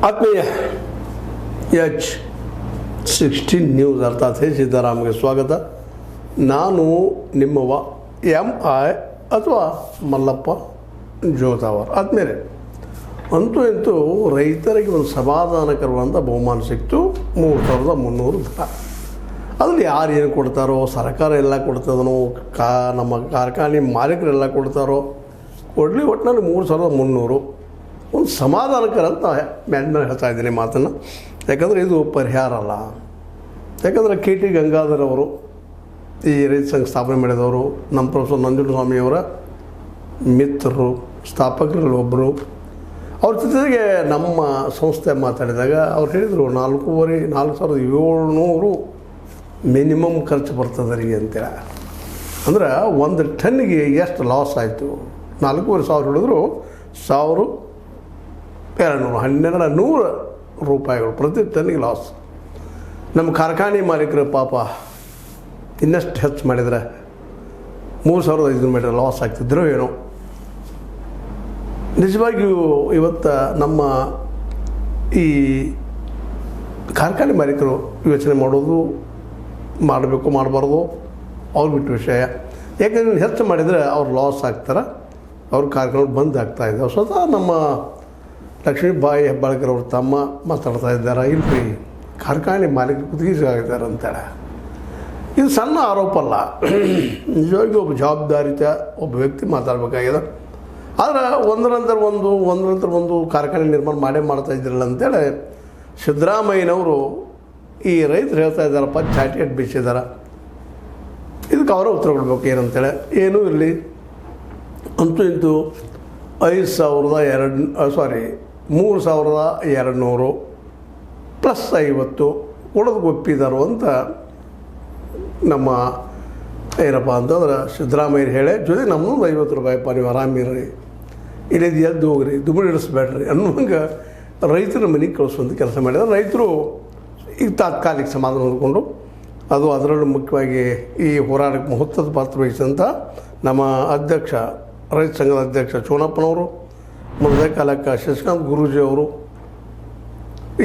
ಆತ್ಮೀಯ H16 news ಅರ್ಥಾತ್ ಸಿದ್ದರಾಮಗೆ ಸ್ವಾಗತ. ನಾನು ನಿಮ್ಮವ MI ಅಥವಾ ಮಲ್ಲಪ್ಪ ಜೋತಾವರ್. ಆದ್ಮೇಲೆ ಅಂತೂ ಇಂತೂ ರೈತರಿಗೆ ಒಂದು ಸಮಾಧಾನಕರವಾದಂಥ ಬಹುಮಾನ ಸಿಕ್ತು, 3,300 ದರ. ಅದರಲ್ಲಿ ಯಾರು ಏನು ಕೊಡ್ತಾರೋ, ಸರ್ಕಾರ ಎಲ್ಲ ಕೊಡ್ತದನೋ, ನಮ್ಮ ಕಾರ್ಖಾನೆ ಮಾಲೀಕರೆಲ್ಲ ಕೊಡ್ತಾರೋ ಕೊಡಲಿ, ಒಟ್ಟಿನಲ್ಲಿ 3,300 ಒಂದು ಸಮಾಧಾನಕರ ಅಂತ ಮೇಲೆ ಹೇಳ್ತಾ ಇದ್ದೀನಿ ಮಾತನ್ನು. ಯಾಕಂದರೆ ಇದು ಪರಿಹಾರ ಅಲ್ಲ. ಯಾಕಂದರೆ KT ಗಂಗಾಧರ್ ಅವರು ಈ ರೈತ ಸಂಘ ಸ್ಥಾಪನೆ ಮಾಡಿದವರು, ನಮ್ಮ ಪ್ರೊಫೆಸರ್ ನಂಜುಂಡಸ್ವಾಮಿಯವರ ಮಿತ್ರರು, ಸ್ಥಾಪಕರಲ್ಲಿ ಒಬ್ಬರು. ಅವ್ರ ಜೊತೆಗೆ ನಮ್ಮ ಸಂಸ್ಥೆ ಮಾತಾಡಿದಾಗ ಅವ್ರು ಹೇಳಿದರು 4,700 ಮಿನಿಮಮ್ ಖರ್ಚು ಬರ್ತದೆ ರೀ ಅಂತೇಳಿ. ಅಂದ್ರೆ ಒಂದು ಟನ್ನಿಗೆ ಎಷ್ಟು ಲಾಸ್ ಆಯಿತು? 4,500 ಹೇಳಿದ್ರು 1,200 ರೂಪಾಯಿಗಳು ಪ್ರತಿ ಟನ್ನಿಗೆ ಲಾಸ್. ನಮ್ಮ ಕಾರ್ಖಾನೆ ಮಾಲೀಕರು ಪಾಪ ಇನ್ನಷ್ಟು ಹೆಚ್ಚು ಮಾಡಿದರೆ 3,500 ಮಾಡಿದ್ರೆ ಲಾಸ್ ಆಗ್ತಿದ್ರು ಏನೋ. ನಿಜವಾಗಿಯೂ ಇವತ್ತು ನಮ್ಮ ಈ ಕಾರ್ಖಾನೆ ಮಾಲೀಕರು ಯೋಚನೆ ಮಾಡೋದು, ಮಾಡಬೇಕು ಮಾಡಬಾರ್ದು ಅವ್ರು ಬಿಟ್ಟು ವಿಷಯ. ಯಾಕಂದರೆ ಹೆಚ್ಚು ಮಾಡಿದರೆ ಅವ್ರು ಲಾಸ್ ಆಗ್ತಾರೆ, ಅವ್ರ ಕಾರ್ಖಾನೆ ಬಂದ್ ಆಗ್ತಾಯಿದ್ದಾವೆ. ಸ್ವತಃ ನಮ್ಮ ಲಕ್ಷ್ಮೀಬಾಯಿ ಹೆಬ್ಬಾಳ್ಕರ್ ಅವ್ರ ತಮ್ಮ ಮಾತಾಡ್ತಾ ಇದ್ದಾರೆ, ಇಲ್ರಿ ಕಾರ್ಖಾನೆ ಮಾಲೀಕರು ಕುತ್ತಿಗೆಗಾಗಿದ್ದಾರೆ ಅಂತೇಳಿ. ಇದು ಸಣ್ಣ ಆರೋಪ ಅಲ್ಲ, ನಿಜವಾಗಿ ಒಬ್ಬ ಜವಾಬ್ದಾರಿತ ಒಬ್ಬ ವ್ಯಕ್ತಿ ಮಾತಾಡಬೇಕಾಗಿದೆ. ಆದರೆ ಒಂದರ ನಂತರ ಒಂದು ಕಾರ್ಖಾನೆ ನಿರ್ಮಾಣ ಮಾಡ್ತಾ ಇದ್ದಿರಲ್ಲ ಅಂತೇಳಿ ಸಿದ್ದರಾಮಯ್ಯನವರು ಈ ರೈತರು ಹೇಳ್ತಾ ಇದ್ದಾರಪ್ಪ, ಚಾಟಿ ಅಟ್ಟು ಬೀಸಿದ್ದಾರೆ. ಇದಕ್ಕೆ ಅವರ ಉತ್ತರ ಕೊಡ್ಬೇಕು ಏನಂತೇಳಿ. ಏನೂ ಇರಲಿ, ಅಂತೂ ಇಂತೂ 3,200 ಪ್ಲಸ್ 50 ಕೊಡೋದಕ್ಕೆ ಒಪ್ಪಿದಾರು ಅಂತ ನಮ್ಮ ಏನಪ್ಪ ಅಂತಂದ್ರೆ ಸಿದ್ದರಾಮಯ್ಯರು ಹೇಳಿ, ಜೊತೆ ನಮ್ಮದು 50 ರೂಪಾಯಿಪ್ಪ, ನೀವು ಆರಾಮಿರ್ರಿ, ಇಲ್ಲಿದ್ದು ಎದ್ದು ಹೋಗ್ರಿ, ದುಮ್ಮಿಡಿ ಇಡಿಸ್ಬೇಡ್ರಿ ಅನ್ನುವಂಗೆ ರೈತರ ಮನೆಗೆ ಕಳಿಸುವಂಥ ಕೆಲಸ ಮಾಡಿದ್ದಾರೆ. ರೈತರು ಈಗ ತಾತ್ಕಾಲಿಕ ಸಮಾಧಾನ ಹೊಂದ್ಕೊಂಡು, ಅದು ಅದರಲ್ಲೂ ಮುಖ್ಯವಾಗಿ ಈ ಹೋರಾಟಕ್ಕೆ ಮಹತ್ವದ ಪಾತ್ರ ವಹಿಸಿದಂಥ ನಮ್ಮ ಅಧ್ಯಕ್ಷ, ರೈತ ಸಂಘದ ಅಧ್ಯಕ್ಷ ಚೋಣಪ್ಪನವರು, ಮೊದಲೇ ಕಾಲಕ್ಕೆ ಶಶಿಕಾಂತ್ ಗುರೂಜಿ ಅವರು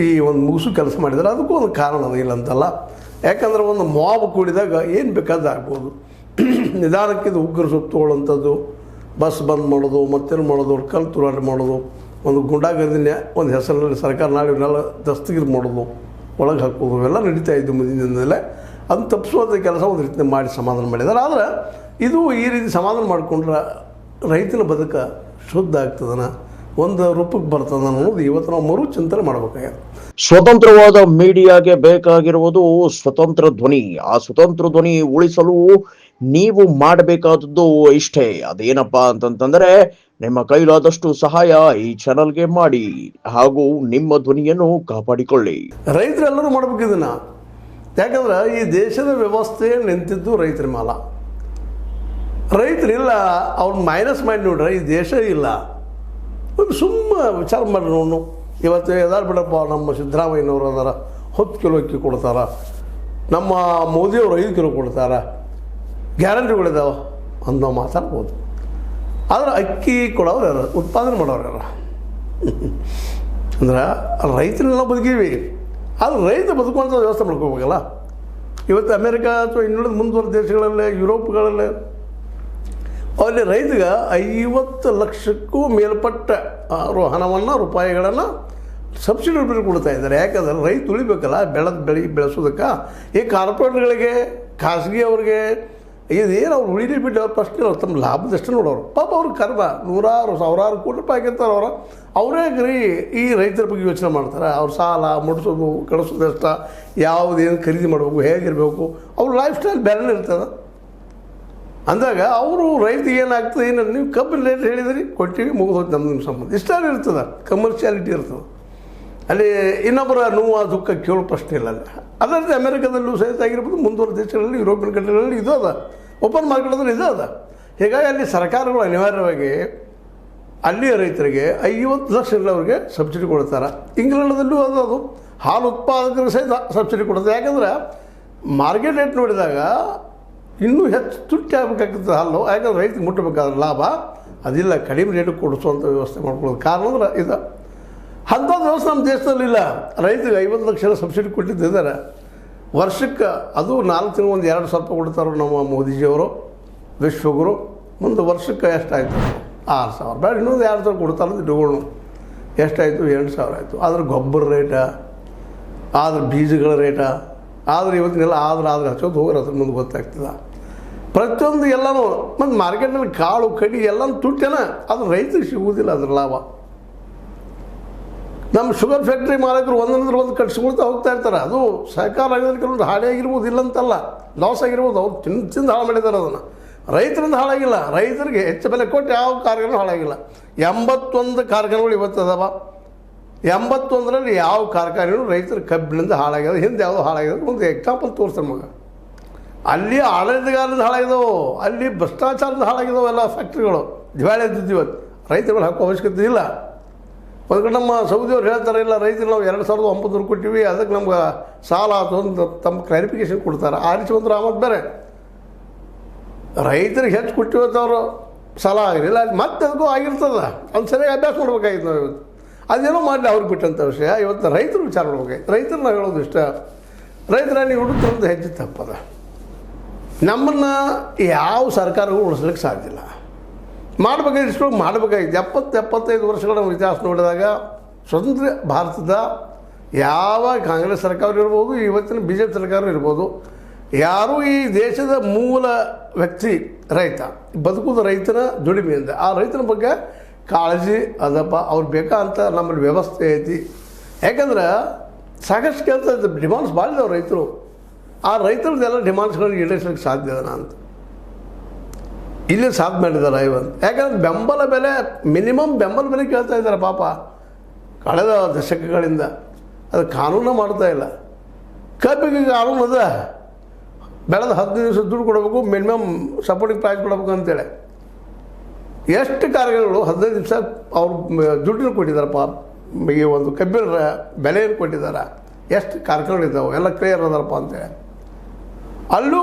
ಈ ಒಂದು ಮುಗಿಸು ಕೆಲಸ ಮಾಡಿದ್ದಾರೆ. ಅದಕ್ಕೂ ಒಂದು ಕಾರಣ ಅದು ಇಲ್ಲ ಅಂತಲ್ಲ. ಯಾಕಂದರೆ ಒಂದು ಮಾಬ್ ಕೂಡಿದಾಗ ಏನು ಬೇಕಾದ ಆಗ್ಬೋದು. ನಿಧಾನಕ್ಕಿದು ಉಗ್ರ ಸೊಪ್ಪು ತೊಗೊಳ್ಳೋಂಥದ್ದು, ಬಸ್ ಬಂದ್ ಮಾಡೋದು, ಮತ್ತೇನು ಮಾಡೋದು, ಕಲ್ಲು ತುರಾಟ ಮಾಡೋದು, ಒಂದು ಗುಂಡಾಗರ್ದಿನ ಒಂದು ಹೆಸರಲ್ಲಿ ಸರ್ಕಾರ ನಾಳೆ ಇವನ್ನೆಲ್ಲ ದಸ್ತಗಿರಿ ಮಾಡೋದು, ಒಳಗೆ ಹಾಕೋದು, ಇವೆಲ್ಲ ನಡೀತಾ ಇದ್ದು ಮುಂದಿನ ದಿನದಲ್ಲೇ. ಅದನ್ನು ತಪ್ಪಿಸುವಂಥ ಕೆಲಸ ಒಂದು ರೀತಿ ಮಾಡಿ ಸಮಾಧಾನ ಮಾಡಿದ್ದಾರೆ. ಆದರೆ ಇದು ಈ ರೀತಿ ಸಮಾಧಾನ ಮಾಡಿಕೊಂಡ್ರೆ ರೈತನ ಬದುಕ ಶುದ್ಧ ಆಗ್ತದನ, ಒಂದು ರೂಪಕ್ಕೆ ಬರ್ತದ ಅನ್ನೋದು ಇವತ್ತು ನಾವು ಮರು ಚಿಂತನೆ ಮಾಡಬೇಕಾಗಿದೆ. ಸ್ವತಂತ್ರವಾದ ಮೀಡಿಯಾಗೆ ಬೇಕಾಗಿರುವುದು ಸ್ವತಂತ್ರ ಧ್ವನಿ. ಆ ಸ್ವತಂತ್ರ ಧ್ವನಿ ಉಳಿಸಲು ನೀವು ಮಾಡಬೇಕಾದದ್ದು ಇಷ್ಟೇ. ಅದೇನಪ್ಪಾ ಅಂತಂತಂದ್ರೆ, ನಿಮ್ಮ ಕೈಲಾದಷ್ಟು ಸಹಾಯ ಈ ಚಾನಲ್ಗೆ ಮಾಡಿ ಹಾಗೂ ನಿಮ್ಮ ಧ್ವನಿಯನ್ನು ಕಾಪಾಡಿಕೊಳ್ಳಿ. ರೈತರೆಲ್ಲರೂ ಮಾಡ್ಬೇಕು ಇದನ್ನ. ಯಾಕಂದ್ರೆ ಈ ದೇಶದ ವ್ಯವಸ್ಥೆ ನಿಂತಿದ್ದು ರೈತರ ಮಾಲ. ರೈತರಿಲ್ಲ, ಅವ್ರು ಮೈನಸ್ ಮಾಡಿ ನೋಡ್ರೆ ಈ ದೇಶ ಇಲ್ಲ. ಒಂದು ಸುಮ್ಮ ವಿಚಾರ ಮಾಡಿ ನೋಡು. ಇವತ್ತು ಎದಾರು ಬಿಡಪ್ಪ, ನಮ್ಮ ಸಿದ್ದರಾಮಯ್ಯನವರು ಅದಾರ 10 ಕಿಲೋ ಅಕ್ಕಿ ಕೊಡ್ತಾರ, ನಮ್ಮ ಮೋದಿಯವರು 5 ಕಿಲೋ ಕೊಡ್ತಾರ, ಗ್ಯಾರಂಟಿಗಳಿದಾವೆ ಅಂತ ನಾವು ಮಾತಾಡ್ಬೋದು. ಆದರೆ ಅಕ್ಕಿ ಕೊಡೋರು ಯಾರು, ಉತ್ಪಾದನೆ ಮಾಡೋರು ಯಾರು? ಅಂದ್ರೆ ರೈತರೆಲ್ಲ ಬದುಕೀವಿ. ಆದರೆ ರೈತ ಬದುಕುವಂಥ ವ್ಯವಸ್ಥೆ ಮಾಡ್ಕೋಬೇಕಲ್ಲ. ಇವತ್ತು ಅಮೇರಿಕಾ ಅಥವಾ ಇನ್ನುಳಿದ ಮುಂದುವರೆದ ದೇಶಗಳಲ್ಲೇ, ಯುರೋಪ್ಗಳಲ್ಲೇ ಅಲ್ಲಿ ರೈತಗೆ 50 ಲಕ್ಷಕ್ಕೂ ಮೇಲ್ಪಟ್ಟ ಹಣವನ್ನು, ರೂಪಾಯಿಗಳನ್ನು ಸಬ್ಸಿಡಿ ರೂಪದಲ್ಲಿ ಕೊಡ್ತಾ ಇದ್ದಾರೆ. ಯಾಕಂದ್ರೆ ರೈತ ಉಳಿಬೇಕಲ್ಲ, ಬೆಳೆಸೋದಕ್ಕೆ. ಈ ಕಾರ್ಪೊರೇಟ್ಗಳಿಗೆ, ಖಾಸಗಿ ಅವ್ರಿಗೆ ಇದೇನು ಅವ್ರು ಉಳಿಲಿ ಬಿಟ್ಟು ಅವ್ರ ಪ್ರಶ್ನೆ, ಅವ್ರು ತಮ್ಮ ಲಾಭದಷ್ಟು ನೋಡೋರು. ಪಾಪ ಅವ್ರ ಕರ್ಮ 100,000 ಕೋಟಿ ರೂಪಾಯಿ ಆಗಿರ್ತಾರೆ. ಅವರೇ ಈ ರೈತರ ಬಗ್ಗೆ ಯೋಚನೆ ಮಾಡ್ತಾರೆ. ಅವ್ರ ಸಾಲ ಮುಡಿಸೋದು, ಕಳಿಸೋದು ಎಷ್ಟು, ಯಾವುದೇನು ಖರೀದಿ ಮಾಡಬೇಕು, ಹೇಗಿರಬೇಕು, ಅವ್ರ ಲೈಫ್ ಸ್ಟೈಲ್ ಬೇರೆನೇ ಇರ್ತದೆ. ಅಂದಾಗ ಅವರು ರೈತಿಗೆ ಏನಾಗ್ತದೆ, ಏನು ನೀವು ಕಬ್ಬಿನ ರೇಟ್ ಹೇಳಿದ್ರಿ, ಕೊಟ್ಟಿವಿ, ಮುಗಿದೋದು ನಮ್ಮ ನಿಮ್ಮ ಸಂಬಂಧ. ಇಷ್ಟೇ ಇರ್ತದೆ, ಕಮರ್ಷಿಯಾಲಿಟಿ ಇರ್ತದೆ. ಅಲ್ಲಿ ಇನ್ನೊಬ್ಬರ ನೋವು ದುಃಖ ಕೇಳೋ ಪ್ರಶ್ನೆ ಇಲ್ಲ ಅಲ್ಲಿ. ಅದೇ ರೀತಿ ಅಮೆರಿಕದಲ್ಲೂ ಸಹಿತ ಆಗಿರ್ಬೋದು, ಮುಂದುವರೆದ ದೇಶಗಳಲ್ಲಿ, ಯುರೋಪಿಯನ್ ಕಂಟ್ರಿಗಳಲ್ಲಿ ಇದು ಅದ, ಓಪನ್ ಮಾರ್ಕೆಟಲ್ಲಿ ಇದು ಅದ. ಹೀಗಾಗಿ ಅಲ್ಲಿ ಸರ್ಕಾರಗಳು ಅನಿವಾರ್ಯವಾಗಿ ಅಲ್ಲಿಯ ರೈತರಿಗೆ 50 ಲಕ್ಷ ಅವ್ರಿಗೆ ಸಬ್ಸಿಡಿ ಕೊಡ್ತಾರೆ. ಇಂಗ್ಲೆಂಡದಲ್ಲೂ ಅದು ಹಾಲು ಉತ್ಪಾದಕರಿಗೆ ಸಹಿತ ಸಬ್ಸಿಡಿ ಕೊಡ್ತಾರೆ. ಯಾಕಂದ್ರೆ ಮಾರ್ಕೆಟ್ ರೇಟ್ ನೋಡಿದಾಗ ಇನ್ನೂ ಹೆಚ್ಚು ತುಟ್ಟಿ ಆಗಬೇಕಾಗ್ತದೆ ಹಾಲು. ಯಾಕಂದ್ರೆ ರೈತರಿಗೆ ಮುಟ್ಟಬೇಕಾದ್ರೆ ಲಾಭ ಅದಿಲ್ಲ, ಕಡಿಮೆ ರೇಟಿಗೆ ಕೊಡಿಸುವಂಥ ವ್ಯವಸ್ಥೆ ಮಾಡ್ಕೊಳ್ಳೋದು ಕಾರಣ ಅಂದ್ರೆ ಇದು. ಅಂಥ ವ್ಯವಸ್ಥೆ ನಮ್ಮ ದೇಶದಲ್ಲಿಲ್ಲ. ರೈತರಿಗೆ 50 ಲಕ್ಷ ಸಬ್ಸಿಡಿ ಕೊಟ್ಟಿದ್ದಾರೆ ವರ್ಷಕ್ಕೆ. ಅದು 4 ತಿಂಗಳು ಒಂದು 2,000 ರೂಪಾಯಿ ಕೊಡ್ತಾರೆ ನಮ್ಮ ಮೋದಿಜಿಯವರು, ವಿಶ್ವಗುರು. ಮುಂದೆ ವರ್ಷಕ್ಕೆ ಎಷ್ಟಾಯಿತು? 6,000. ಬೇಡ ಇನ್ನೊಂದು 2,000 ಕೊಡ್ತಾರೆ ಅಂತ ಇಟ್ಕೊಳ್ಳು. ಎಷ್ಟಾಯಿತು? 8,000 ಆಯಿತು. ಆದ್ರೆ ಗೊಬ್ಬರ ರೇಟ, ಆದ್ರೆ ಬೀಜಗಳ ರೇಟ, ಆದ್ರೆ ಇವತ್ತಿನೆಲ್ಲ ಆದ್ರೆ ಹಚ್ಚೋದು ಹೋಗೋರು ಅದ್ರ ಮುಂದೆ ಗೊತ್ತಾಗ್ತದೆ. ಪ್ರತಿಯೊಂದು ಎಲ್ಲನೂ ಮತ್ತು ಮಾರ್ಕೆಟ್ನಲ್ಲಿ ಕಾಳು ಕಡಿ ಎಲ್ಲನೂ ತುಟ್ಟೇನ, ಅದು ರೈತರಿಗೆ ಸಿಗುವುದಿಲ್ಲ ಅದ್ರ ಲಾಭ. ನಮ್ಮ ಶುಗರ್ ಫ್ಯಾಕ್ಟ್ರಿ ಮಾಲಕರು ಒಂದೊಂದ್ರೆ ಒಂದು ಕಟ್ಸ್ಕೊಳ್ತಾ ಹೋಗ್ತಾ ಇರ್ತಾರೆ. ಅದು ಸಹಕಾರ ಆಗಿದ್ರೆ ಕೆಲವೊಂದು ಹಾಳೇ ಆಗಿರ್ಬೋದು, ಇಲ್ಲಂತಲ್ಲ, ಲಾಸ್ ಆಗಿರ್ಬೋದು. ಅವ್ರು ತಿಂದು ಹಾಳು ಮಾಡಿದ್ದಾರೆ ಅದನ್ನು. ರೈತರಿಂದ ಹಾಳಾಗಿಲ್ಲ. ರೈತರಿಗೆ ಹೆಚ್ಚು ಬೆಲೆ ಕೊಟ್ಟು ಯಾವ ಕಾರ್ಖಾನೆ ಹಾಳಾಗಿಲ್ಲ. 81 ಕಾರ್ಖಾನೆಗಳು ಇವತ್ತು ಅದಾವ. 81ರಲ್ಲಿ ಯಾವ ಕಾರ್ಖಾನೆಗಳು ರೈತರ ಕಬ್ಬಿನಿಂದ ಹಾಳಾಗ್ಯದ, ಹಿಂದೆ ಯಾವುದೋ ಹಾಳಾಗ್ಯದ. ಒಂದು ಎಕ್ಸಾಂಪಲ್ ತೋರಿಸ್ತಾರೆ ಮಗ. ಅಲ್ಲಿ ಆಡಳಿತಗಾರದಿಂದ ಹಾಳಾಗಿದ್ದಾವೆ, ಅಲ್ಲಿ ಭ್ರಷ್ಟಾಚಾರದಿಂದ ಹಾಳಾಗಿದ್ದಾವೆ ಎಲ್ಲ ಫ್ಯಾಕ್ಟ್ರಿಗಳು. ದಿವಾಳಿ ಎದ್ದಿದ್ದು ಇವತ್ತು. ರೈತರುಗಳು ಹಾಕೋ ಅವಶ್ಯಕತೆ ಇಲ್ಲ. ಒಂದು ಕಡೆ ನಮ್ಮ ಸೌದಿಯವ್ರು ಹೇಳ್ತಾರೆ, ಇಲ್ಲ ರೈತರು ನಾವು 2,900 ಕೊಟ್ಟಿವಿ, ಅದಕ್ಕೆ ನಮ್ಗೆ ಸಾಲ ಆಯ್ತು ಅಂತ ತಮ್ಮ ಕ್ಲಾರಿಫಿಕೇಶನ್ ಕೊಡ್ತಾರೆ. ಆರಿಸಿ ಬಂದರು ಆಮದು ಬೇರೆ. ರೈತರಿಗೆ ಹೆಚ್ಚು ಕೊಟ್ಟಿವತ್ತು ಅವರು ಸಾಲ ಆಗಿರಲಿಲ್ಲ, ಅಲ್ಲಿ ಮತ್ತೆ ಅದಕ್ಕೂ ಆಗಿರ್ತದ. ಅದು ಸರಿಯಾಗಿ ಅಭ್ಯಾಸ ಮಾಡ್ಬೇಕಾಗಿತ್ತು ನಾವು ಇವತ್ತು. ಅದೇನೋ ಮಾಡಲಿ ಅವ್ರಿಗೆ ಬಿಟ್ಟಂಥ ವಿಷಯ. ಇವತ್ತು ರೈತರು ವಿಚಾರ ಮಾಡ್ಬೇಕಾಗಿತ್ತು. ರೈತರು ನಾವು ಹೇಳೋದು ಇಷ್ಟ, ರೈತರಲ್ಲಿ ಹುಡುಕ್ತಿರೋದು ಹೆಚ್ಚು ತಪ್ಪದ. ನಮ್ಮನ್ನು ಯಾವ ಸರ್ಕಾರಗಳು ಉಳಿಸ್ಲಿಕ್ಕೆ ಸಾಧ್ಯ ಇಲ್ಲ. ಮಾಡಬೇಕಾಗಿತ್ತು, ಇಷ್ಟೊಳಗೆ ಮಾಡಬೇಕಾಗಿತ್ತು. 70-75 ವರ್ಷಗಳ ಇತಿಹಾಸ ನೋಡಿದಾಗ ಸ್ವತಂತ್ರ ಭಾರತದ ಯಾವ ಕಾಂಗ್ರೆಸ್ ಸರ್ಕಾರ ಇರ್ಬೋದು, ಇವತ್ತಿನ BJP ಸರ್ಕಾರ ಇರ್ಬೋದು, ಯಾರೂ ಈ ದೇಶದ ಮೂಲ ವ್ಯಕ್ತಿ ರೈತ, ಬದುಕುವುದು ರೈತನ ದುಡಿಮೆಯಿಂದ. ಆ ರೈತನ ಬಗ್ಗೆ ಕಾಳಜಿ ಅದಪ್ಪ. ಅವ್ರು ಬೇಕಾ ಅಂತ ನಮ್ಮಲ್ಲಿ ವ್ಯವಸ್ಥೆ ಐತಿ. ಯಾಕಂದ್ರೆ ಸಾಕಷ್ಟು ಕೆಲಸ ಡಿಮಾಂಡ್ಸ್ ಭಾಳ ಇದಾವೆ ರೈತರು. ಆ ರೈತರದ್ದೆಲ್ಲ ಡಿಮಾಂಡ್ಸ್ಗಳನ್ನ ಈಡೇರಿಸಲಿಕ್ಕೆ ಸಾಧ್ಯ ಅದನ್ನ ಅಂತ ಇಲ್ಲಿ ಸಾಧ್ಯ ಮಾಡಿದ್ದಾರೆ ಇವತ್ತು. ಯಾಕಂದ್ರೆ ಬೆಂಬಲ ಬೆಲೆ, ಮಿನಿಮಮ್ ಬೆಂಬಲ ಬೆಲೆ ಕೇಳ್ತಾ ಇದ್ದಾರೆ ಪಾಪ ಕಳೆದ ದಶಕಗಳಿಂದ. ಅದು ಕಾನೂನು ಮಾಡ್ತಾ ಇಲ್ಲ. ಕಬ್ಬಿಗೆ ಕಾನೂನು ಅದ, ಬೆಳೆದ 15 ದಿವಸ ದುಡ್ಡು ಕೊಡಬೇಕು, ಮಿನಿಮಮ್ ಸಪೋರ್ಟಿಂಗ್ ಪ್ರೈಸ್ ಕೊಡಬೇಕು ಅಂತೇಳಿ. ಎಷ್ಟು ಕಾರ್ಯಗಳು 15 ದಿವಸ ಅವ್ರು ದುಡ್ಡನ್ನು ಕೊಟ್ಟಿದ್ದಾರಪ್ಪ. ಈ ಒಂದು ಕಬ್ಬಿನ ಬೆಲೆಯನ್ನು ಕೊಟ್ಟಿದ್ದಾರೆ. ಎಷ್ಟು ಕಾರ್ಖಾನೆಗಳಿದ್ದಾವೆ, ಎಲ್ಲ ಕ್ಲಿಯರ್ ಅದಾರಪ್ಪ ಅಂತೇಳಿ. ಅಲ್ಲೂ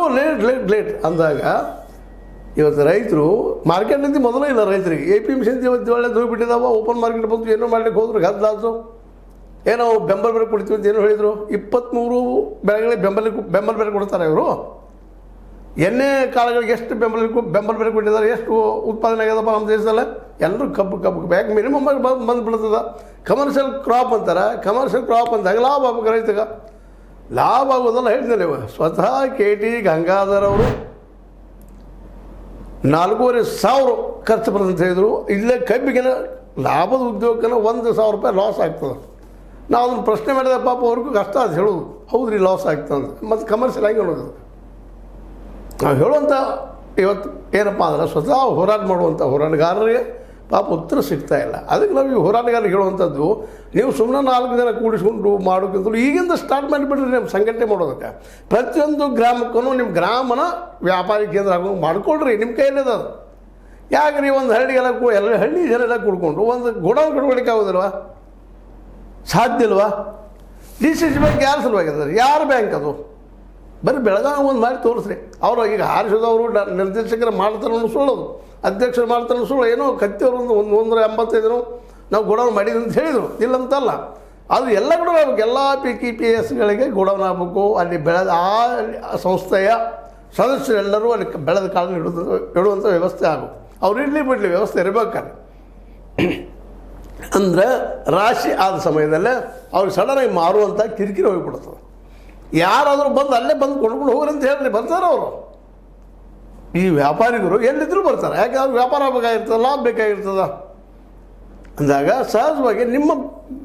ಲೇಟ್ ಅಂದಾಗ ಇವತ್ತು ರೈತರು ಮಾರ್ಕೆಟ್ನಿಂದ ಮೊದಲೇ ಇಲ್ಲ ರೈತರಿಗೆ. APMC ಇವತ್ತು ಒಳ್ಳೆದು ಹೋಗಿಬಿಟ್ಟಿದ್ದಾವೆ. ಓಪನ್ ಮಾರ್ಕೆಟ್ ಬಂದು ಏನೋ ಮಾಡ್ಲಿಕ್ಕೆ ಹೋದ್ರು ಗದ್ದಲಾಯ್ತು. ಏನೋ ಬೆಂಬಲ ಬೆಲೆ ಕೊಡ್ತೀವಿ ಅಂತ ಏನೋ ಹೇಳಿದರು. 23 ಬೆಳೆಗಳಿಗೆ ಬೆಂಬಲ ಬೆಲೆ ಕೊಡ್ತಾರೆ ಇವರು. ಎಣ್ಣೆ ಕಾಳುಗಳಿಗೆ ಎಷ್ಟು ಬೆಂಬಲ ಬೆಲೆ ಕೊಟ್ಟಿದ್ದಾರೆ, ಎಷ್ಟು ಉತ್ಪಾದನೆ ಆಗ್ಯದಪ್ಪ ನಮ್ಮ ದೇಶದಲ್ಲೇ. ಎಲ್ಲರೂ ಕಬ್ಬು ಬ್ಯಾಗ್ ಮಿನಿಮಮ್ ಬಂದುಬಿಡ್ತದೆ. ಕಮರ್ಷಿಯಲ್ ಕ್ರಾಪ್ ಅಂತಾರೆ. ಕಮರ್ಷಿಯಲ್ ಕ್ರಾಪ್ ಅಂದಾಗ ಲಾಭ ಆಗ್ಬೇಕು ರೈತಗೆ. ಲಾಭ ಆಗೋದಲ್ಲ ಹೇಳ್ತಾರೆ ಇವ. ಸ್ವತಃ KT ಗಂಗಾಧರ್ ಅವರು 4,500 ಖರ್ಚು ಬರ್ತಂತ ಹೇಳಿದರು. ಇಲ್ಲೇ ಕಬ್ಬಿಗೆನ ಲಾಭದ ಉದ್ಯೋಗಕ್ಕೆ 1,000 ರೂಪಾಯಿ ಲಾಸ್ ಆಗ್ತದೆ. ನಾವು ಅದನ್ನು ಪ್ರಶ್ನೆ ಮಾಡಿದ ಪಾಪ ಅವ್ರಿಗೂ ಕಷ್ಟ ಅದು ಹೇಳೋದು. ಹೌದ್ರಿ ಲಾಸ್ ಆಗ್ತದೆ ಮತ್ತು ಕಮರ್ಷಿಯಲ್ ಆಗಿ ಹೇಳೋದು. ನಾವು ಹೇಳುವಂಥ ಇವತ್ತು ಏನಪ್ಪ ಅಂದ್ರೆ ಸ್ವತಃ ಹೋರಾಟ ಮಾಡುವಂಥ ಹೋರಾಟಗಾರರಿಗೆ ಪಾಪ ಉತ್ತರ ಸಿಗ್ತಾ ಇಲ್ಲ. ಅದಕ್ಕೆ ನಾವು ಈ ಹೋರಾಟಗಾರರಿಗೆ ಹೇಳುವಂಥದ್ದು, ನೀವು ಸುಮ್ಮನೆ 4 ಜನ ಕೂಡಿಸ್ಕೊಂಡು ಮಾಡೋಕ್ಕಿಂತಲೂ ಈಗಿಂದ ಸ್ಟಾರ್ಟ್ ಮಾಡಿಬಿಡ್ರಿ ನಿಮ್ಮ ಸಂಘಟನೆ ಮಾಡೋದಕ್ಕೆ. ಪ್ರತಿಯೊಂದು ಗ್ರಾಮಕ್ಕೂ ನಿಮ್ಮ ಗ್ರಾಮನ ವ್ಯಾಪಾರಿ ಕೇಂದ್ರ ಆಗೋದು ಮಾಡ್ಕೊಳ್ರಿ. ನಿಮ್ಮ ಕೈಯಲ್ಲಿದೆ ಅದು. ಯಾಕ್ರಿ ಒಂದು ಹಳ್ಳಿಗೆಲ್ಲ ಎಲ್ಲ ಹಳ್ಳಿ ಜನೆಲ್ಲ ಕೂಡ್ಕೊಂಡು ಒಂದು ಗೋಡೌನ್ ಕಟ್ಕೊಳಿಕ್ಕೆ ಆಗೋದಿಲ್ವಾ? ಸಾಧ್ಯ ಇಲ್ವಾ? DCC ಬ್ಯಾಂಕ್ ಯಾರು ಸಲುವಾಗಿದ್ದಾರೆ? ಯಾರು ಬ್ಯಾಂಕ್ ಅದು? ಬರೀ ಬೆಳಗಾವಿ ಒಂದು ಮಾಡಿ ತೋರಿಸ್ರಿ. ಅವರು ಈಗ ಆರಿಸಿದವರು ನಿರ್ದೇಶಕರು ಮಾಡ್ತಾರೆ ಅನ್ನೋ ಸುಳ್ಳೋದು, ಅಧ್ಯಕ್ಷರು ಮಾಡ್ತಾರೆ ಅನ್ನೋ ಸುಳ್ಳು. ಏನೋ ಕತ್ತಿಯವರು ಒಂದು 185 ನಾವು ಗೋಡೌನ್ ಮಾಡಿದ್ವಿ ಅಂತ ಹೇಳಿದರು. ಇಲ್ಲಂತಲ್ಲ, ಅದು ಎಲ್ಲ ಗೋಡೌನ್ ಆಗಬೇಕು. ಎಲ್ಲ PKPSಗಳಿಗೆ ಗೋಡೌನ್ ಆಗಬೇಕು. ಅಲ್ಲಿ ಬೆಳೆದ ಆ ಸಂಸ್ಥೆಯ ಸದಸ್ಯರೆಲ್ಲರೂ ಅಲ್ಲಿ ಬೆಳೆದ ಕಾಳನ್ನು ಇಡುವಂಥ ವ್ಯವಸ್ಥೆ ಆಗಬೇಕು. ಅವ್ರು ಇರಲಿ ಬಿಡಲಿ, ವ್ಯವಸ್ಥೆ ಇರಬೇಕಾದ್ರೆ. ಅಂದರೆ ರಾಶಿ ಆದ ಸಮಯದಲ್ಲೇ ಅವ್ರಿಗೆ ಸಡನ್ನಾಗಿ ಮಾರುವಂಥ ಕಿರಿಕಿರಿ ಹೋಗಿಬಿಡ್ತದೆ. ಯಾರಾದರೂ ಬಂದು ಅಲ್ಲೇ ಬಂದು ಕೊಂಡ್ಕೊಂಡು ಹೋಗ್ರಿ ಅಂತ ಹೇಳ್ರಿ, ಬರ್ತಾರೆ ಅವರು. ಈ ವ್ಯಾಪಾರಿಗರು ಎಲ್ಲಿದ್ದರೂ ಬರ್ತಾರೆ. ಯಾಕೆ ಅವ್ರಿಗೆ ವ್ಯಾಪಾರ ಬೇಕಾಗಿರ್ತದೆ, ಲಾಭ ಬೇಕಾಗಿರ್ತದೆ. ಅಂದಾಗ ಸಹಜವಾಗಿ ನಿಮ್ಮ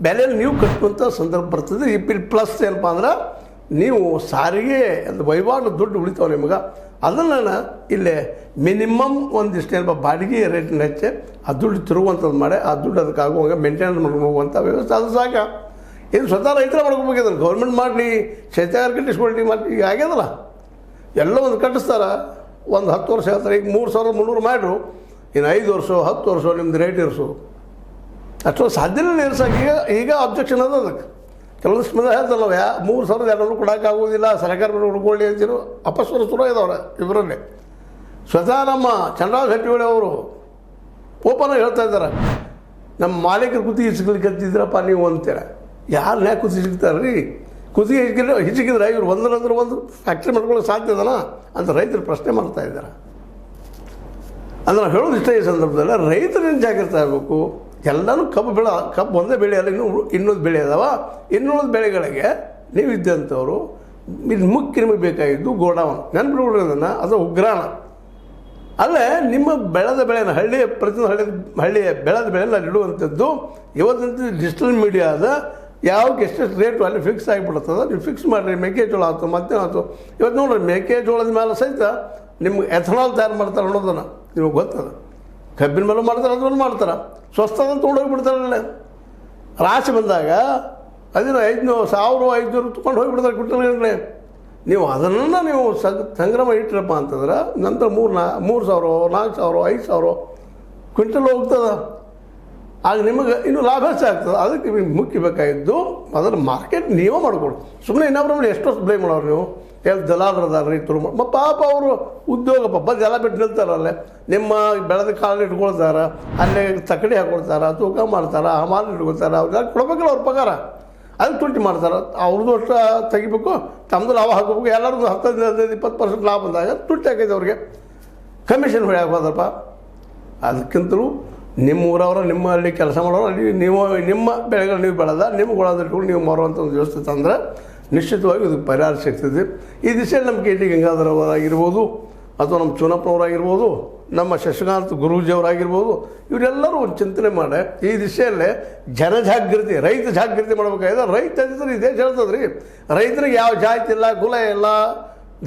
ಬೆಲೆಯಲ್ಲಿ ನೀವು ಕಟ್ಟುವಂಥ ಸಂದರ್ಭ ಬರ್ತದೆ. ಇಲ್ಲಿ ಪ್ಲಸ್ ಏನಪ್ಪ ಅಂದ್ರೆ ನೀವು ಸಾರಿಗೆ ಅದು ವಹಿವಾಟು ದುಡ್ಡು ಉಳಿತಾವೆ ನಿಮಗೆ. ಅದನ್ನು ಇಲ್ಲೇ ಮಿನಿಮಮ್ ಒಂದಿಷ್ಟು ಏನಪ್ಪ ಬಾಡಿಗೆ ರೇಟನ್ನ ಹೆಚ್ಚೆ ಆ ದುಡ್ಡು ತಿರುಗುವಂಥದ್ದು ಮಾಡಿ ಆ ದುಡ್ಡು ಅದಕ್ಕೆ ಆಗುವಾಗ ಮೇಂಟೈನ್ ಮಾಡ್ಕೊಂಡು ಹೋಗುವಂಥ ವ್ಯವಸ್ಥೆ ಅದು ಸಾಕ. ಇದು ಸ್ವತಃ ರೈತರ ಮಾಡ್ಕೋಬೇಕಿದ್ರೆ ಗೌರ್ಮೆಂಟ್ ಮಾಡಲಿ, ಶೈತ್ಯಾಗಾರ ಕಟ್ಟಿಸ್ಕೊಳ್ಳಿ ಮಾಡಲಿ. ಈಗ ಆಗ್ಯದಲ್ಲ, ಎಲ್ಲ ಒಂದು ಕಟ್ಟಿಸ್ತಾರೆ. ಒಂದು 10 ವರ್ಷ ಹೇಳ್ತಾರೆ. ಈಗ 3,300 ಮಾಡ್ರು, ಇನ್ನು 5 ವರ್ಷ 10 ವರ್ಷ ನಿಮ್ದು ರೇಟ್ ಇರಿಸು. ಅಷ್ಟೊಂದು ಸಾಧ್ಯನೇ ಇರ್ಸಕ್ಕೆ ಈಗ ಅಬ್ಜೆಕ್ಷನ್ ಅದ. ಅದಕ್ಕೆ ಕೆಲವೊಂದಿಷ್ಟು ಮಂದಿ ಹೇಳ್ತಲ್ಲ, 3,200 ಕೊಡೋಕ್ಕಾಗೋದಿಲ್ಲ, ಸರ್ಕಾರ ಹುಡ್ಕೊಳ್ಳಿ ಅಂತಿರು ಅಪಸ್ವರ ಶುರು ಇದಾವ್ರೆ ಇವರಲ್ಲೇ. ಸ್ವತಃ ನಮ್ಮ ಚಂದ್ರರಾಜ್ ಹಟ್ಟಿಹೊಳಿ ಅವರು ಓಪನ್ ಆಗಿ ಹೇಳ್ತಾ ಇದ್ದಾರೆ, ನಮ್ಮ ಮಾಲೀಕರು ಕುತ್ತಿಗೆ ಸಿಗ್ಲಿಕ್ಕಂತಿದ್ರಪ್ಪ ನೀವು ಅಂತೇಳಿ ಯಾರು ಯಾಕೆ ಕುತ್ತಿಗೆ ಸಿಗ್ತಾರೆ ರೀ? ಕುತ್ತಿಗೆ ಹಿಚ್ಕಿದ್ರೆ ಇವ್ರು ಒಂದರಂದ್ರೆ ಒಂದು ಫ್ಯಾಕ್ಟ್ರಿ ಮಾಡ್ಕೊಳ್ಳೋಕೆ ಸಾಧ್ಯ ಇದಲ್ಲ ಅಂತ ರೈತರು ಪ್ರಶ್ನೆ ಮಾಡ್ತಾ ಇದ್ದಾರೆ. ಅಂದ್ರೆ ನಾವು ಹೇಳೋದು ಇಷ್ಟ ಈ ಸಂದರ್ಭದಲ್ಲಿ ರೈತರೇನು ಜಾಗೃತಿ ಆಗಬೇಕು. ಎಲ್ಲನೂ ಕಬ್ಬು ಒಂದೇ ಬೆಳೆ ಅಲ್ಲ, ಇನ್ನೊಂದು ಬೆಳೆ ಅದಾವ. ಇನ್ನೊಂದು ಬೆಳೆಗಳಿಗೆ ನೀವು ಇದ್ದಂಥವ್ರು ಇದು ಮುಖ್ಯ ನಿಮಗೆ ಬೇಕಾಗಿದ್ದು ಗೋಡಾವನ್ ನೆನಪಿಡ್ಬಿಡೋದನ್ನು ಅದು ಉಗ್ರಾಣ ಅಲ್ಲೇ ನಿಮ್ಮ ಬೆಳೆದ ಬೆಳೆನ ಹಳ್ಳಿಯ ಬೆಳೆದ ಬೆಳೆನ ಅಲ್ಲಿ ಇಡುವಂಥದ್ದು. ಇವತ್ತಂತೂ ಡಿಜಿಟಲ್ ಮೀಡಿಯಾದ ಯಾವಾಗ ಎಷ್ಟೆಷ್ಟು ರೇಟು ಅಲ್ಲಿ ಫಿಕ್ಸ್ ಆಗಿಬಿಡ್ತದೆ. ನೀವು ಫಿಕ್ಸ್ ಮಾಡಿರಿ. ಮೆಕ್ಕೆಜೋಳ ಆಯ್ತು ಮತ್ತೇನಾಯ್ತು. ಇವತ್ತು ನೋಡಿರಿ ಮೆಕ್ಕೆಜೋಳದ ಮೇಲೆ ಸಹಿತ ನಿಮ್ಗೆ ಎಥನಾಲ್ ತಯಾರು ಮಾಡ್ತಾರೆ ಅನ್ನೋದನ್ನು ನಿಮಗೆ ಗೊತ್ತದ. ಕಬ್ಬಿನ ಮೇಲೂ ಮಾಡ್ತಾರೆ, ಅದ್ರಲ್ಲೂ ಮಾಡ್ತಾರೆ. ಸ್ವಸ್ಥದ ತೊಗೊಂಡೋಗಿಬಿಡ್ತಾರಲ್ಲ. ರಾಶಿ ಬಂದಾಗ ಅದನ್ನು 1500 ತೊಗೊಂಡು ಹೋಗಿಬಿಡ್ತಾರೆ ಕ್ವಿಂಟಲ್ಗಟ್ಟಲೆ. ನೀವು ಅದನ್ನು ನೀವು ಸಂಗ್ರಹ ಇಟ್ಟರಪ್ಪ ಅಂತಂದ್ರೆ ನಂತರ 3,000 4,000 5,000 ಕ್ವಿಂಟಲ್ ಹೋಗ್ತದೆ. ಆಗ ನಿಮಗೆ ಇನ್ನೂ ಲಾಭ ಹೆಚ್ಚಾಗ್ತದೆ. ಅದಕ್ಕೆ ನಿಮಗೆ ಮುಖ್ಯ ಬೇಕಾಗಿದ್ದು ಅದರ ಮಾರ್ಕೆಟ್ ನೀವೇ ಮಾಡ್ಕೊಡಿ. ಸುಮ್ಮನೆ ಇನ್ನೊಬ್ಬರ ಎಷ್ಟೋ ಬ್ಲೇಮ್ ಮಾಡೋರು ನೀವು. ದಲಾಲರದಾರ ರೈತರು ಪಾಪ ಅವರು ಉದ್ಯೋಗ ಪಾಪ ಜಲ ಬಿಟ್ಟು ನಿಲ್ತಾರಲ್ಲೇ. ನಿಮ್ಮ ಬೆಳೆದ ಕಾಳು ಇಟ್ಕೊಳ್ತಾರೆ, ಅಲ್ಲೇ ತಕಡಿ ಹಾಕೊಳ್ತಾರೆ, ತೂಕ ಮಾಡ್ತಾರೆ, ಹಮಾಲು ಇಟ್ಕೊಳ್ತಾರೆ. ಅವ್ರಿಗೆ ಕೊಡ್ಬೇಕಲ್ಲ ಅವ್ರ ಪಗಾರ. ಅದಕ್ಕೆ ತುಟ್ಟಿ ಮಾಡ್ತಾರೆ. ಅವ್ರದ್ದು ಅಷ್ಟು ತೆಗಿಬೇಕು, ತಮ್ಮದು ಲಾಭ ಹಾಕೋಬೇಕು. ಎಲ್ಲರದ್ದು 10-15-20% ಲಾಭ ಬಂದಾಗ ತುಟ್ಟಿ ಹಾಕೈತೆ ಅವ್ರಿಗೆ. ಕಮಿಷನ್ ಹೊಡ್ಯಾಕೆ ಹೋದಪ್ಪ. ಅದಕ್ಕಿಂತಲೂ ನಿಮ್ಮ ಊರವರು ನಿಮ್ಮಲ್ಲಿ ಕೆಲಸ ಮಾಡೋರು ಅಲ್ಲಿ ನೀವು ನಿಮ್ಮ ಬೆಳೆಗಳು ನೀವು ಬೆಳೆದ ನಿಮ್ಮ ಗುಣದ ಇಟ್ಕೊಂಡು ನೀವು ಮಾರುವಂಥ ಒಂದು ವ್ಯವಸ್ಥೆ ತಂದರೆ ನಿಶ್ಚಿತವಾಗಿ ಇದಕ್ಕೆ ಪರಿಹಾರ ಸಿಗ್ತದೆ. ಈ ದಿಶೆಯಲ್ಲಿ ನಮ್ಮ ಕೆ ಟಿ ಗಂಗಾಧರ್ ಅವರಾಗಿರ್ಬೋದು, ಅಥವಾ ನಮ್ಮ ಚುನಪ್ಪನವರಾಗಿರ್ಬೋದು, ನಮ್ಮ ಶಶಿಕಾಂತ್ ಗುರೂಜಿಯವರಾಗಿರ್ಬೋದು, ಇವರೆಲ್ಲರೂ ಒಂದು ಚಿಂತನೆ ಮಾಡಿ ಈ ದಿಶೆಯಲ್ಲೇ ಜನಜಾಗೃತಿ, ರೈತ ಜಾಗೃತಿ ಮಾಡಬೇಕಾಗಿದೆ. ರೈತ ಇದ್ದರೆ ಈ ದೇಶ ಹೇಳ್ತದೆ ರೀ. ರೈತರಿಗೆ ಯಾವ ಜಾತಿ ಇಲ್ಲ, ಕುಲ ಇಲ್ಲ,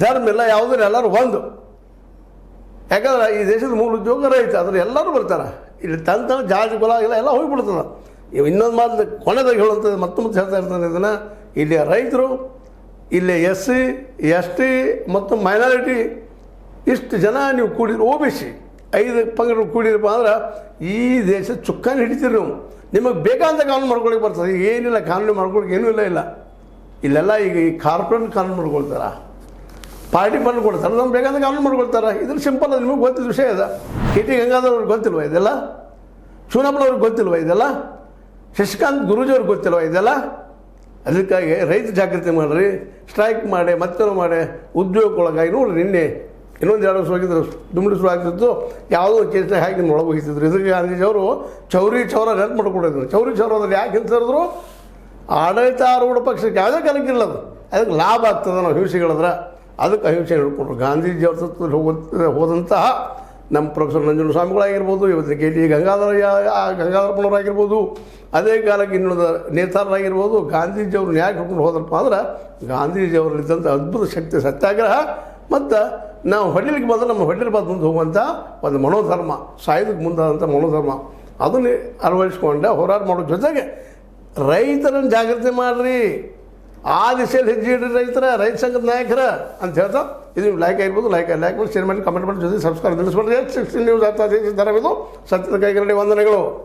ಧರ್ಮ ಇಲ್ಲ, ಯಾವುದೂ ಎಲ್ಲರೂ ಒಂದು. ಯಾಕಂದ್ರೆ ಈ ದೇಶದ ಮೂಲ ಉದ್ಯೋಗ ರೈತ. ಅದ್ರ ಎಲ್ಲರೂ ಬರ್ತಾರೆ. ಇಲ್ಲಿ ತಂತ ಜಾತಿ ಕುಲ ಇಲ್ಲ ಎಲ್ಲ ಹೋಗಿಬಿಡ್ತದೆ. ಇನ್ನೊಂದು ಮಾತು ಕೊನೆದಾಗ ಹೇಳುವಂಥದ್ದು ಮತ್ತೊಮ್ಮೆ ಹೇಳ್ತಾ ಇರ್ತಾರೆ ಇದನ್ನು. ಇಲ್ಲಿ ರೈತರು, ಇಲ್ಲಿ SC ST ಮತ್ತು ಮೈನಾರಿಟಿ ಇಷ್ಟು ಜನ ನೀವು ಕೂಡಿದ್ರು, OBC 5 ಪಂಗಡಗಳು ಕೂಡಿರಪ್ಪ ಅಂದ್ರೆ ಈ ದೇಶ ಚುಕ್ಕಾನಿ ಹಿಡಿತೀರಿ ನೀವು. ನಿಮಗೆ ಬೇಕಾದಂಥ ಕಾನೂನು ಮಾಡ್ಕೊಳಕ್ಕೆ ಬರ್ತದೆ. ಈಗ ಏನಿಲ್ಲ ಕಾನೂನು ಮಾಡ್ಕೊಳಕ್ಕೆ ಏನೂ ಇಲ್ಲ. ಇಲ್ಲೆಲ್ಲ ಈಗ ಈ ಕಾರ್ಪೊರೇಟ್ ಕಾನೂನು ಮಾಡ್ಕೊಳ್ತಾರೆ, ಪಾರ್ಟಿ ಫಂಡ್ ಕೊಡ್ತಾರೆ, ನಮ್ಗೆ ಬೇಕಾದ ಕಾನೂನು ಮಾಡ್ಕೊಳ್ತಾರೆ. ಇದ್ರ ಸಿಂಪಲ್ ಅದು ನಿಮಗೆ ಗೊತ್ತಿದ್ದ ವಿಷಯ ಇದೆ. ಕೆ ಟಿ ಗಂಗಾಧರ್ ಅವ್ರಿಗೆ ಗೊತ್ತಿಲ್ವ ಇದೆಲ್ಲ? ಚುನಾವಣೆಯವ್ರಿಗೆ ಗೊತ್ತಿಲ್ವ ಇದೆಲ್ಲ? ಶಶಿಕಾಂತ್ ಗುರೂಜಿಯವ್ರಿಗೆ ಗೊತ್ತಿಲ್ವ ಇದೆಲ್ಲ? ಅದಕ್ಕಾಗಿ ರೈತ ಜಾಗೃತಿ ಮಾಡಿರಿ, ಸ್ಟ್ರೈಕ್ ಮಾಡಿ, ಮತ್ತೇನೋ ಮಾಡಿ ಉದ್ಯೋಗಕ್ಕೊಳಗಾಗಿ ನೋಡಿರಿ. ನಿನ್ನೆ ಇನ್ನೊಂದು 2 ವರ್ಷ ಹೋಗಿದ್ರು, ದುಮ್ಮಿಡಿ ಶುರು ಆಗ್ತಿತ್ತು. ಯಾವುದೋ ಕೇಸ್ನಾಗ ಹಾಕಿ ನಿಮ್ಮ ಒಳಗೆ ಹೋಗಿತ್ತಿದ್ರು. ಇದಕ್ಕೆ ಗಾಂಧೀಜಿಯವರು ಚೌರಿ ಚೌರ ನೆನಪು ಮಾಡ್ಕೊಂಡಿದ್ರು. ಚೌರಿ ಚೌರದಲ್ಲಿ ಯಾಕೆ ಹಿಂಸರಿದ್ರು? ಆಡಳಿತಾರೂಢ ಪಕ್ಷಕ್ಕೆ ಯಾವುದೇ ಕಾಲಕ್ಕಿಲ್ಲ ಅದು. ಅದಕ್ಕೆ ಲಾಭ ಆಗ್ತದೆ ನಾವು ಹಿಂಸೆಗಳಿದ್ರೆ. ಅದಕ್ಕೆ ಅಹಿಂಸೆ ಹಿಡ್ಕೊಂಡ್ರು. ಗಾಂಧೀಜಿಯವ್ರ ತತ್ವದಲ್ಲಿ ಹೋದಂತಹ ನಮ್ಮ ಪ್ರೊಫೆಸರ್ ನಂಜುಂಡ ಸ್ವಾಮಿಗಳಾಗಿರ್ಬೋದು, ಇವತ್ತು ಕೆ ಟಿ ಗಂಗಾಧರಪ್ಪನವರಾಗಿರ್ಬೋದು, ಅದೇ ಕಾಲಕ್ಕೆ ಇನ್ನೊಂದು ನೇತಾರರಾಗಿರ್ಬೋದು, ಗಾಂಧೀಜಿಯವ್ರನ್ನ ಯಾಕೆ ಹಿಡ್ಕೊಂಡು ಹೋದ್ರಪ್ಪ ಅಂದ್ರೆ ಗಾಂಧೀಜಿಯವರಲ್ಲಿದ್ದಂಥ ಅದ್ಭುತ ಶಕ್ತಿ ಸತ್ಯಾಗ್ರಹ ಮತ್ತು ನಾವು ಹೊಡಿಲಿಕ್ಕೆ ಬಂದರೆ ನಮ್ಮ ಹೊಡಿಲಿಕ್ಕೆ ಮುಂದೆ ಹೋಗುವಂಥ ಒಂದು ಮನೋಧರ್ಮ, ಸಾಯೋದಕ್ಕೆ ಮುಂದಾದಂಥ ಮನೋಧರ್ಮ ಅದನ್ನು ಅಳವಡಿಸ್ಕೊಂಡೆ ಹೋರಾಟ ಮಾಡೋ ಜೊತೆಗೆ ರೈತರನ್ನು ಜಾಗೃತಿ ಮಾಡಿರಿ. ಆ ದಿಶೆಯಲ್ಲಿ ಹೆಜ್ಜೆ ಇಡ್ರಿ ರೈತ ಸಂಘದ ನಾಯಕರ ಅಂತ ಹೇಳ್ತಾ ಇದು ಲೈಕ್ ಆಗಿರ್ಬೋದು. ಲೈಕ್ ಮಾಡಿ, ಶೇರ್ ಮಾಡಿ, ಕಮೆಂಟ್ ಮಾಡಿ, ಜೊತೆ ಸಬ್ಸ್ಕ್ರೈಬ್ ತಿಳಿಸ್ಬಿಡ್ರಿ. 16 ನ್ಯೂಸ್ ಆಗ್ತಾ ಇದು ಸತ್ಯದ ಕೈಗರಡಿ ವಂದನೆಗಳು.